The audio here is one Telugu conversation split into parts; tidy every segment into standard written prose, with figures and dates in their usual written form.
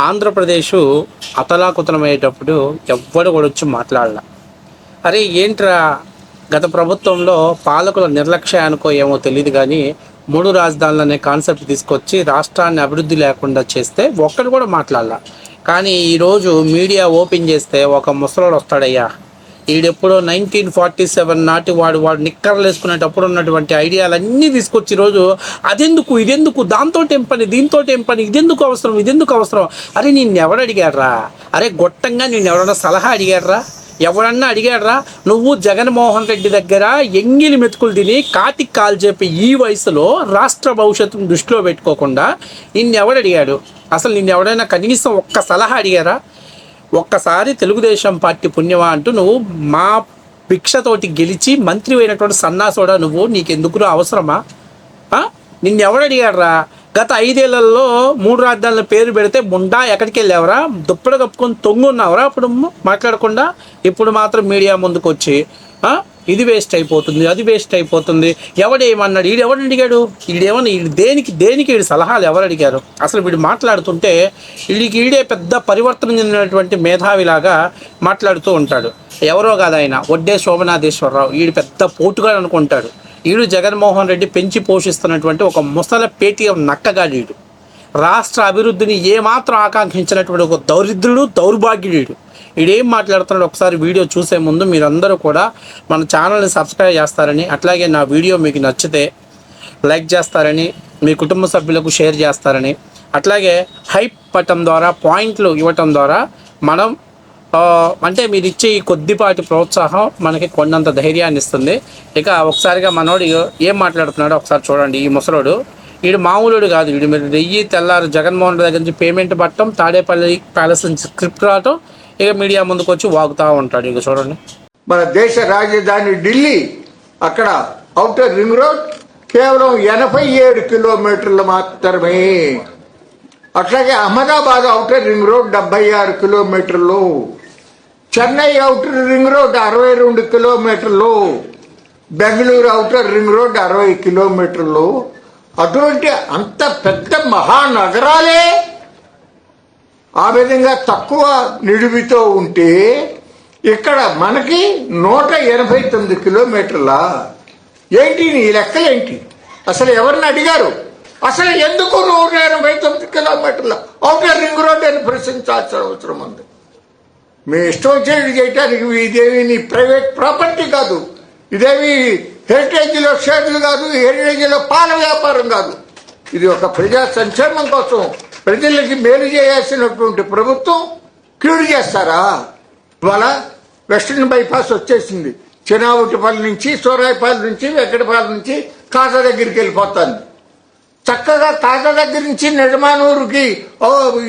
ఆంధ్రప్రదేశ్ అతలాకుతలమయ్యేటప్పుడు ఎవ్వడు కూడా వచ్చి మాట్లాడాల. అరే ఏంట్రా, గత ప్రభుత్వంలో పాలకుల నిర్లక్ష్యానికో ఏమో తెలియదు కానీ 3 రాజధానులు అనే కాన్సెప్ట్ తీసుకొచ్చి రాష్ట్రాన్ని అభివృద్ధి లేకుండా చేస్తే ఒక్కడు కూడా మాట్లాడాల. కానీ ఈరోజు మీడియా ఓపెన్ చేస్తే ఒక ముసలోడు వస్తాడయ్యా. ఈడెప్పుడో 1947 నాటి వాడు నిక్కర్లు వేసుకునేటప్పుడు ఉన్నటువంటి ఐడియాలన్నీ తీసుకొచ్చి ఈరోజు అదెందుకు ఇదెందుకు, దాంతో ఏం పని, దీంతో ఏం పని, ఇదెందుకు అవసరం. అరే నిన్నెవడు అడిగాడ్రా? అరే గొట్టంగా నిన్నెవడన్నా సలహా అడిగాడ్రా? ఎవడన్నా అడిగాడ్రా? నువ్వు జగన్మోహన్ రెడ్డి దగ్గర ఎంగిలి మెతుకులు తిని కాటికి కాలు చెప్పి ఈ వయసులో రాష్ట్ర భవిష్యత్తును దృష్టిలో పెట్టుకోకుండా నిన్నెవడు అడిగాడు? అసలు నిన్నెవడైనా కనీసం ఒక్క సలహా అడిగారా? ఒక్కసారి తెలుగుదేశం పార్టీ పుణ్యమా అంటూ నువ్వు మా భిక్షతోటి గెలిచి మంత్రి అయినటువంటి సన్నాసోడా నువ్వు, నీకెందుకు అవసరమా? నిన్నెవడు అడిగాడ్రా? గత 5 ఏళ్లలో 3 రాజధానుల పేరు పెడితే ముండా ఎక్కడికి వెళ్ళావరా? దుప్పలు కప్పుకొని తొంగున్నావరా? అప్పుడు మాట్లాడకుండా ఇప్పుడు మాత్రం మీడియా ముందుకు వచ్చి ఇది వేస్ట్ అయిపోతుంది, అది వేస్ట్ అయిపోతుంది. ఎవడేమన్నాడు? ఎవడు అడిగాడు? ఈడేమన్నా దేనికి వీడి సలహాలు ఎవరు అడిగారు? అసలు వీడు మాట్లాడుతుంటే ఈడే పెద్ద పరివర్తన చెందినటువంటి మేధావిలాగా మాట్లాడుతూ ఉంటాడు. ఎవరో కాదు ఆయన, వడ్డే శోభనాథేశ్వరరావు. వీడు పెద్ద పోటుగా అనుకుంటాడు. వీడు జగన్మోహన్ రెడ్డి పెంచి పోషిస్తున్నటువంటి ఒక ముసల పేటీఎం నక్కగాడీడు. రాష్ట్ర అభివృద్ధిని ఏమాత్రం ఆకాంక్షించినటువంటి ఒక దౌర్భాగ్యుడు. వీడేం మాట్లాడుతున్నాడు ఒకసారి వీడియో చూసే ముందు మీరందరూ కూడా మన ఛానల్ని సబ్స్క్రైబ్ చేస్తారని, అట్లాగే నా వీడియో మీకు నచ్చితే లైక్ చేస్తారని, మీ కుటుంబ సభ్యులకు షేర్ చేస్తారని, అట్లాగే హైప్ బటన్ ద్వారా పాయింట్లు ఇవ్వటం ద్వారా మనం అంటే మీరు ఇచ్చే ఈ కొద్దిపాటి ప్రోత్సాహం మనకి కొండంత ధైర్యాన్ని ఇస్తుంది. ఇక ఒకసారిగా మనోడు ఏం మాట్లాడుతున్నాడో ఒకసారి చూడండి. ఈ ముసలోడు వీడు మామూలుడు కాదు. వీడు మీరు వెయ్యి తెల్లారు జగన్మోహన్ రెడ్డి దగ్గర నుంచి పేమెంట్ పట్టడం, తాడేపల్లి ప్యాలెస్ నుంచి స్క్రిప్ట్ రావటం, ఇక మీడియా ముందుకు వచ్చి వాగుతూ ఉంటాడు. ఇక చూడండి, మన దేశ రాజధాని ఢిల్లీ, అక్కడ ఔటర్ రింగ్ రోడ్ కేవలం 87 కిలోమీటర్లు మాత్రమే. అట్లాగే అహ్మదాబాద్ ఔటర్ రింగ్ రోడ్ 76 కిలోమీటర్లు, చెన్నై ఔటర్ రింగ్ రోడ్ 62 కిలోమీటర్లు, బెంగళూరు ఔటర్ రింగ్ రోడ్ 60 కిలోమీటర్లు. అటువంటి అంత పెద్ద మహానగరాలే ఆ విధంగా తక్కువ నిడివితో ఉంటే ఇక్కడ మనకి 189 కిలోమీటర్ల. ఏంటి నీ లెక్కలేంటి? అసలు ఎవరిని అడిగారు? అసలు ఎందుకు 189 కిలోమీటర్ల ఔటర్ రింగ్ రోడ్ అని ప్రశ్నించాల్సిన అవసరం ఉంది. మీ ఇష్టం వచ్చేది చేయటానికి ఇదేమి నీ ప్రైవేట్ ప్రాపర్టీ కాదు, ఇదేమి హెరిటేజ్లో షేర్లు కాదు, హెరిటేజ్లో పాల వ్యాపారం కాదు. ఇది ఒక ప్రజా సంక్షేమం కోసం ప్రజలకి మేలు చేయాల్సినటువంటి ప్రభుత్వం కీడు చేస్తారా? ఇవాళ వెస్టర్న్ బైపాస్ వచ్చేసింది. చినావుటిపల్లి నుంచి, సూరాయిపల్లి నుంచి, వెంకటపల్లి నుంచి కాజా దగ్గరికి వెళ్ళిపోతుంది. చక్కగా కాజా దగ్గర నుంచి నిజమానూరుకి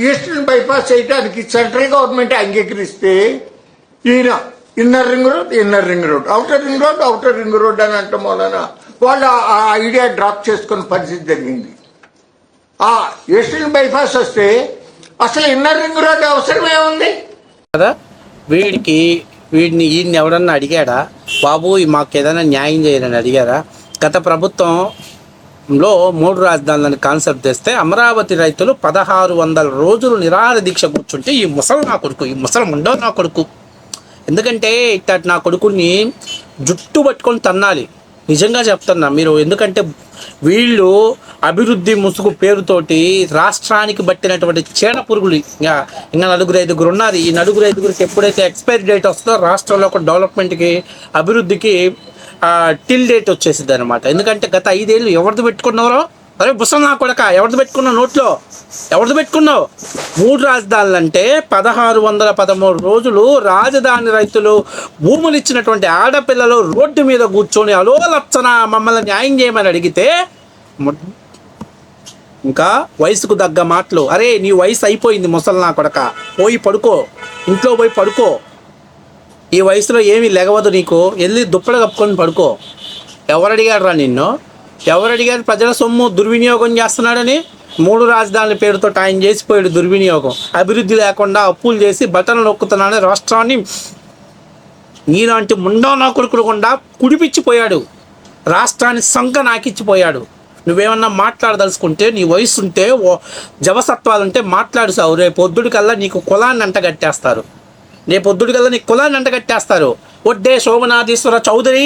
ఈస్టర్న్ బైపాస్ చేయడానికి సెంట్రల్ గవర్నమెంట్ అంగీకరిస్తే ఈయన inner ring road, outer ring road అని అంటాం వలన వాళ్ళు ఆ ఐడియా డ్రాప్ చేసుకున్న పరిస్థితి జరిగింది. ఆ ఈస్టర్న్ బైపాస్ వస్తే అసలు ఇన్నర్ రింగ్ రోడ్ అవసరమే ఉంది కదా. ఈయన్ని ఎవడన్నా అడిగాడా? బాబు మాకు ఏదైనా న్యాయం చేయాలని అడిగారా? గత ప్రభుత్వంలో 3 రాజధానులని కాన్సెప్ట్ తెస్తే అమరావతి రైతులు 1600 రోజులు నిరాహార దీక్ష కూర్చుంటే ఈ ముసలి ముండో నా కొడుకు. ఎందుకంటే ఇట్లా నా కొడుకుని జుట్టు పట్టుకొని తన్నాలి. నిజంగా చెప్తున్నా మీరు. ఎందుకంటే వీళ్ళు అభివృద్ధి ముసుగు పేరుతోటి రాష్ట్రానికి పట్టినటువంటి చీడ పురుగులు ఇంకా 4-5 ఉన్నారు. ఈ 4-5 ఎప్పుడైతే ఎక్స్పైరీ డేట్ వస్తుందో రాష్ట్రంలో ఒక డెవలప్మెంట్కి, అభివృద్ధికి టిల్ డేట్ వచ్చేసింది అనమాట. ఎందుకంటే గత 5 ఏళ్ళు ఎవరిది పెట్టుకున్నారో, అరే బుసం నా కొడక, ఎవరిది పెట్టుకున్నావు నోట్లో? ఎవరిది పెట్టుకున్నావు? 3 రాజధానులు అంటే 1613 రోజులు రాజధాని రైతులు భూములు ఇచ్చినటువంటి ఆడపిల్లలు రోడ్డు మీద కూర్చొని అలో లచ్చన మమ్మల్ని న్యాయం చేయమని అడిగితే ఇంకా వయసుకు తగ్గ మాటలు. అరే నీ వయసు అయిపోయింది ముసలి నా కొడక, పోయి పడుకో, ఇంట్లో పోయి పడుకో. ఈ వయసులో ఏమీ లెగవదు నీకు, వెళ్ళి దుప్పలు కప్పుకొని పడుకో. ఎవరు అడిగారు నిన్ను? ఎవరు అడిగారు? ప్రజల సొమ్ము దుర్వినియోగం చేస్తున్నాడని 3 రాజధానుల పేరుతో ఆయన చేసిపోయాడు దుర్వినియోగం. అభివృద్ధి లేకుండా అప్పులు చేసి బటన్లు నొక్కుతున్నాడని రాష్ట్రాన్ని నీలాంటి ముండా నా కొడుకులు గుండా కుడిపిచ్చిపోయాడు. రాష్ట్రాన్ని సంక నాకిచ్చిపోయాడు. నువ్వేమన్నా మాట్లాడదలుచుకుంటే, నీ వయసు ఉంటే, జవసత్వాలు ఉంటే మాట్లాడు సావు. రేపు పొద్దుడికల్లా నీకు కులాన్ని అంటగట్టేస్తారు. రేపు పొద్దుడికల్లా నీకు కులాన్ని అంటగట్టేస్తారు. ఒడ్డే సోమనాథేశ్వర చౌదరి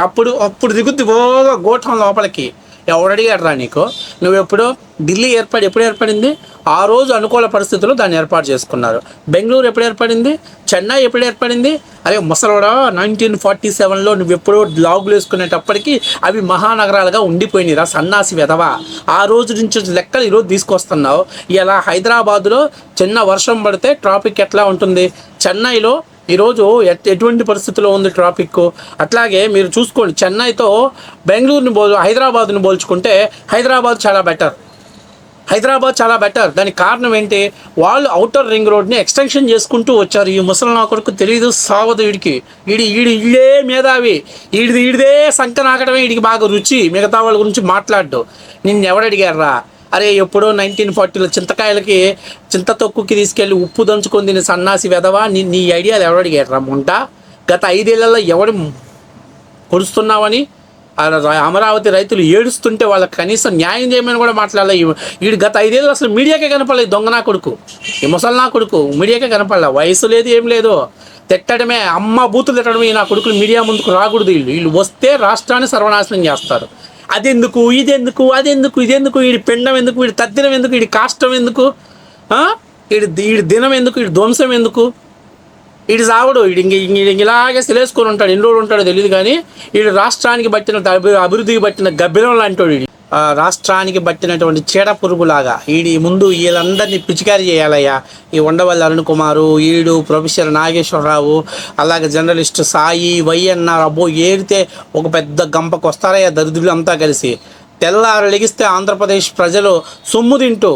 అప్పుడు దిగుద్ది పోగా గోఠం లోపలికి. ఎవడు అడిగాడు రా నీకు? నువ్వెప్పుడు ఢిల్లీ ఎప్పుడు ఏర్పడింది? ఆ రోజు అనుకూల పరిస్థితుల్లో దాన్ని ఏర్పాటు చేసుకున్నారు. బెంగళూరు ఎప్పుడు ఏర్పడింది? చెన్నై ఎప్పుడు ఏర్పడింది? అదే ముసలోడా 1947లో నువ్వెప్పుడో లాగులు వేసుకునేటప్పటికీ అవి మహానగరాలుగా ఉండిపోయినాయిరా సన్నాసి వెధవా. ఆ రోజు నుంచి లెక్కలు ఈరోజు తీసుకొస్తున్నావు. ఇలా హైదరాబాదులో చిన్న వర్షం పడితే ట్రాఫిక్ ఎట్లా ఉంటుంది? చెన్నైలో ఈరోజు ఎటువంటి పరిస్థితిలో ఉంది ట్రాఫిక్? అట్లాగే మీరు చూసుకోండి, చెన్నైతో హైదరాబాద్ని పోల్చుకుంటే హైదరాబాద్ చాలా బెటర్. దానికి కారణం ఏంటి? వాళ్ళు ఔటర్ రింగ్ రోడ్ని ఎక్స్టెన్షన్ చేసుకుంటూ వచ్చారు. ఈ ముసలి నా కొడుకు తెలియదు సావదు వీడికి. ఈడే మేధావి, ఈడిదే సంక నాకడమే వీడికి బాగా రుచి. మిగతా వాళ్ళ గురించి మాట్లాడు. నిన్ను ఎవడడిగారా? అరే ఎప్పుడో 1940లో చింతకాయలకి చింత తొక్కుకి తీసుకెళ్ళి ఉప్పు దంచుకొని తిని సన్నాసి వెధవా. నీ ఐడియాలు ఎవడు అడిగారు రా ముంట? గత 5 ఏళ్లలో ఎవడు కొడుస్తున్నావని అమరావతి రైతులు ఏడుస్తుంటే వాళ్ళకి కనీసం న్యాయం చేయమని కూడా మాట్లాడలేదు. వీడు గత 5 ఏళ్ళు అసలు మీడియాకే కనపడలేదు. దొంగ నా కొడుకు, ఈ ముసలి నా కొడుకు మీడియాకే కనపడలే. వయసు లేదు, ఏం లేదు. తిట్టడమే, అమ్మ బూతులు తిట్టడమే. నా కొడుకులు మీడియా ముందుకు రాకూడదు. వీళ్ళు వస్తే రాష్ట్రాన్ని సర్వనాశనం చేస్తారు. అదెందుకు, ఇదెందుకు, ఇదెందుకు, వీడి పిండం ఎందుకు, వీడి తద్దినం ఎందుకు, వీడి కాష్టం ఎందుకు, వీడి దినం ఎందుకు, వీడి ధ్వంసం ఎందుకు? వీడి సావుడు ఇలాగే సిలేసుకొని ఉంటాడు. ఎన్ని రోజులు ఉంటాడో తెలియదు కానీ వీడు రాష్ట్రానికి బట్టిన అభివృద్ధికి బట్టిన గబ్బిలం లాంటి వీడి. రాష్ట్రానికి బట్టినటువంటి చీడ పురుగులాగా ముందు వీళ్ళందరినీ పిచికారీ చేయాలయ్యా. ఈ ఉండవల్లి అరుణ్ కుమారు, ప్రొఫెసర్ నాగేశ్వరరావు, అలాగే జర్నలిస్ట్ సాయి, వైఎన్ఆర్, అబ్బో ఏరితే ఒక పెద్ద గంపకు వస్తారయ్యా దరిద్రులు అంతా కలిసి. తెల్లారు లెగిస్తే ఆంధ్రప్రదేశ్ ప్రజలు సొమ్ము తింటూ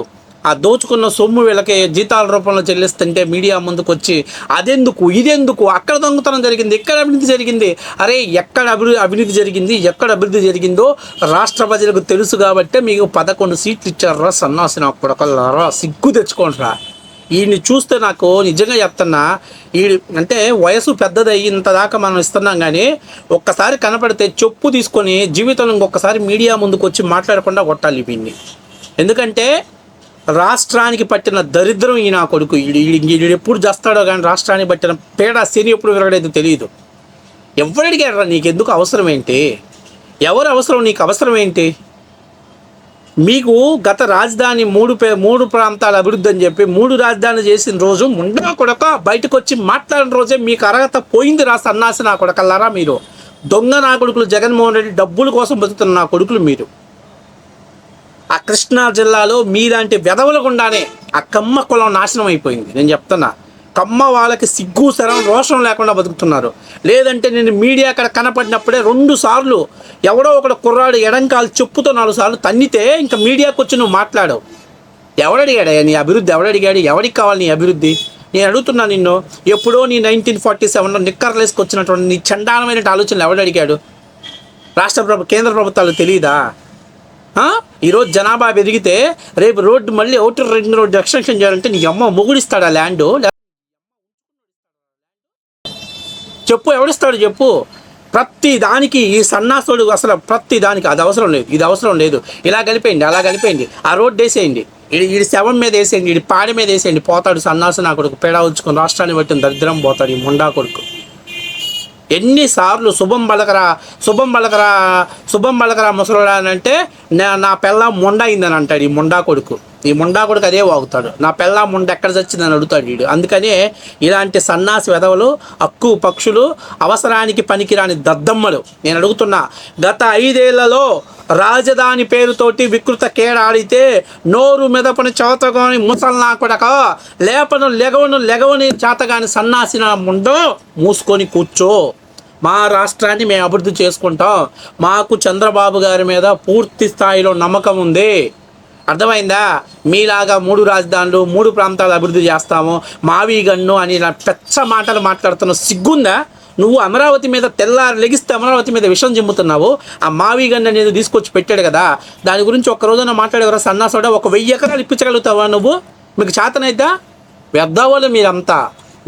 ఆ దోచుకున్న సొమ్ము వీళ్ళకి జీతాల రూపంలో చెల్లిస్తుంటే మీడియా ముందుకు వచ్చి అదెందుకు, ఇదెందుకు, అక్కడ దొంగతనం జరిగింది, ఇక్కడ అవినీతి జరిగింది. అరే ఎక్కడ అవినీతి జరిగింది, ఎక్కడ అభివృద్ధి జరిగిందో రాష్ట్ర ప్రజలకు తెలుసు కాబట్టి మీకు 11 సీట్లు ఇచ్చారా సన్నాసిన కొడకల్లారా. సిగ్గు తెచ్చుకోండిరా. వీడిని చూస్తే నాకు నిజంగా చెప్తున్నా, అంటే వయసు పెద్దదయ్యి ఇంతదాకా మనం ఇస్తున్నాం కానీ ఒక్కసారి కనపడితే చెప్పు తీసుకొని జీవితంలో ఇంకొకసారి మీడియా ముందుకు వచ్చి మాట్లాడకుండా కొట్టాలి వీడిని. ఎందుకంటే రాష్ట్రానికి పట్టిన దరిద్రం ఈ నా కొడుకు. వీడు ఎప్పుడు చేస్తాడో కానీ రాష్ట్రానికి పట్టిన పేడ శని ఎప్పుడు విరగడేదో తెలియదు. ఎవరు అడిగారా నీకెందుకు అవసరం ఏంటి? ఎవరు అవసరం? నీకు అవసరం ఏంటి? మీకు గత రాజధాని 3 ప్రాంతాల అభివృద్ధి అని చెప్పి 3 రాజధానులు చేసిన రోజు ముండా కొడక బయటకు వచ్చి మాట్లాడిన రోజే మీకు అర్హత పోయింది రా సన్నాసి నా కొడకల్లారా. మీరు దొంగ నా కొడుకులు. జగన్మోహన్ రెడ్డి డబ్బుల కోసం బతుకుతున్న నా కొడుకులు మీరు. ఆ కృష్ణా జిల్లాలో మీలాంటి వెధవల గుండానే ఆ కమ్మ కులం నాశనం అయిపోయింది. నేను చెప్తున్నా, కమ్మ వాళ్ళకి సిగ్గు శరం రోషం లేకుండా బతుకుతున్నారు. లేదంటే నేను మీడియా అక్కడ కనపడినప్పుడే 2 సార్లు ఎవడో ఒకడు కుర్రాడు ఎడంకాలు చెప్పుతో 4 సార్లు తన్నితే ఇంకా మీడియాకి వచ్చి నువ్వు మాట్లాడవు. ఎవడడిగాడా నీ అభివృద్ధి? ఎవడడిగాడు? ఎవరికి కావాలి నీ అభివృద్ధి? నేను అడుగుతున్నా నిన్ను. ఎప్పుడో నీ 1947లో నిక్కర్లేసుకొచ్చినటువంటి నీ చండాలమైన ఆలోచనలు ఎవడడిగాడు? కేంద్ర ప్రభుత్వాలు తెలియదా? ఈరోజు జనాభా పెరిగితే రేపు రోడ్డు మళ్ళీ ఔటర్ రింగ్ రోడ్డు ఎక్స్టెన్షన్ చేయాలంటే నీ అమ్మ మొగుడిస్తాడా ల్యాండ్? చెప్పు, ఎవడిస్తాడు చెప్పు? ప్రతి దానికి ఈ సన్నాసుడు అసలు ప్రతి దానికి అది అవసరం లేదు, ఇది అవసరం లేదు, ఇలా కలిపేయండి, అలా కలిపేయండి, ఆ రోడ్డు వేసేయండి, వీడి శవం మీద వేసేయండి, వీడి పాడి మీద వేసేయండి, పోతాడు సన్నాసు నా కొడుకు. పేడ ఉంచుకొని రాష్ట్రాన్ని పట్టిన దరిద్రం పోతాడు ఈ ముండా కొడుకు. ఎన్నిసార్లు శుభం బలకరా ముసలోడా అని అంటే నా పెళ్ళ ముండ అయిందని అంటాడు ఈ ముండా కొడుకు. ఈ ముండా కొడుకు అదే వాగుతాడు. నా పెళ్ళ ముండ ఎక్కడ చచ్చిందని అడుగుతాడు వీడు. అందుకనే ఇలాంటి సన్నాసి వెధవలు, హక్కు పక్షులు, అవసరానికి పనికిరాని దద్దమ్మలు. నేను అడుగుతున్నా, గత 5 ఏళ్లలో రాజధాని పేరుతోటి వికృత కేడాడితే నోరు మెదపని చేతగాని ముసల్నా కొడక, లెగవని చేతగాని సన్నాసిన ముండో మూసుకొని కూర్చో. మా రాష్ట్రాన్ని మేము అభివృద్ధి చేసుకుంటాం. మాకు చంద్రబాబు గారి మీద పూర్తి స్థాయిలో నమ్మకం ఉంది. అర్థమైందా? మీలాగా 3 రాజధానులు 3 ప్రాంతాలు అభివృద్ధి చేస్తాము, మావి గన్ను అని పెచ్చ మాటలు మాట్లాడుతున్న సిగ్గుందా? నువ్వు అమరావతి మీద తెల్లారి లెగిస్తే అమరావతి మీద విషం జిమ్ముతున్నావు. ఆ మావి గన్ను అనేది తీసుకొచ్చి పెట్టాడు కదా, దాని గురించి ఒక్క రోజున మాట్లాడేవరా సన్నాసోడా? 1000 ఎకరాలు ఇప్పించగలుగుతావా నువ్వు? మీకు చేతనైద్దా? వ్యర్థాలు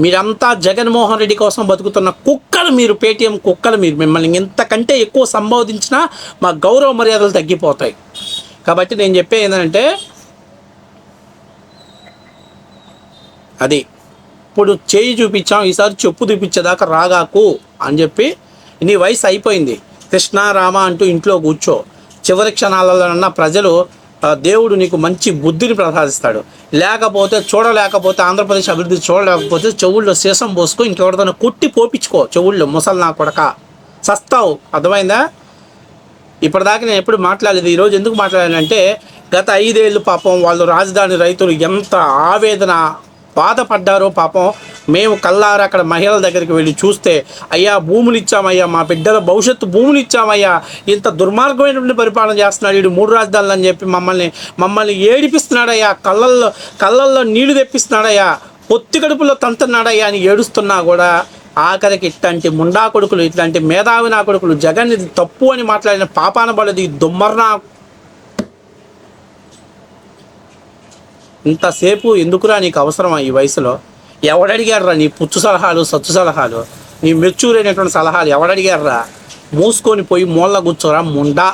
మీరంతా జగన్మోహన్ రెడ్డి కోసం బతుకుతున్న కుక్కలు మీరు, పేటీఎం కుక్కలు మీరు. మిమ్మల్ని ఇంతకంటే ఎక్కువ సంబోధించినా మా గౌరవ మర్యాదలు తగ్గిపోతాయి. కాబట్టి నేను చెప్పేది ఏంటంటే అది ఇప్పుడు చేయి చూపించాం, ఈసారి చెప్పు చూపించేదాకా రాగాకు అని చెప్పి నీ వయసు అయిపోయింది, కృష్ణ రామ అంటూ ఇంట్లో కూర్చో. చివరి క్షణాలలోనన్నా ప్రజలు దేవుడు నీకు మంచి బుద్ధిని ప్రసాదిస్తాడు. చూడలేకపోతే ఆంధ్రప్రదేశ్ అభివృద్ధి చూడలేకపోతే చెవుల్లో సీసం పోసుకో, ఇంకెవరితో కొట్టి పోపించుకో చెవుల్లో, ముసలి నా కొడక సస్తావు. అర్థమైందా? ఇప్పటిదాకా నేను ఎప్పుడు మాట్లాడలేదు. ఈరోజు ఎందుకు మాట్లాడానంటే గత 5 ఏళ్ళు పాపం వాళ్ళు రాజధాని రైతులు ఎంత ఆవేదన బాధపడ్డారో పాపం. మేము కల్లారా అక్కడ మహిళల దగ్గరికి వెళ్ళి చూస్తే, అయ్యా భూములు ఇచ్చామయ్యా, మా బిడ్డల భవిష్యత్తు భూములు ఇచ్చామయ్యా, ఇంత దుర్మార్గమైనటువంటి పరిపాలన చేస్తున్నాడు వీడు 3 రాజధానులు అని చెప్పి మమ్మల్ని ఏడిపిస్తున్నాడయ్యా, కళ్ళల్లో నీళ్లు తెప్పిస్తున్నాడయ్యా, పొత్తి కడుపులో తంతున్నాడయ్యా అని ఏడుస్తున్నా కూడా ఆఖరికి ఇట్లాంటి ముండా కొడుకులు, ఇట్లాంటి మేధావి నా కొడుకులు జగన్ ఇది తప్పు అని మాట్లాడిన పాపాన పడేది దుమ్మర్నా. ఇంతసేపు ఎందుకురా నీకు అవసరమా ఈ వయసులో? ఎవడడిగారురా నీ పుచ్చు సలహాలు, సచ్చు సలహాలు, నీ మెచ్యూర్ అయినటువంటి సలహాలు ఎవడడిగారురా? మూసుకొని పోయి మూల కూర్చోరా ముండా.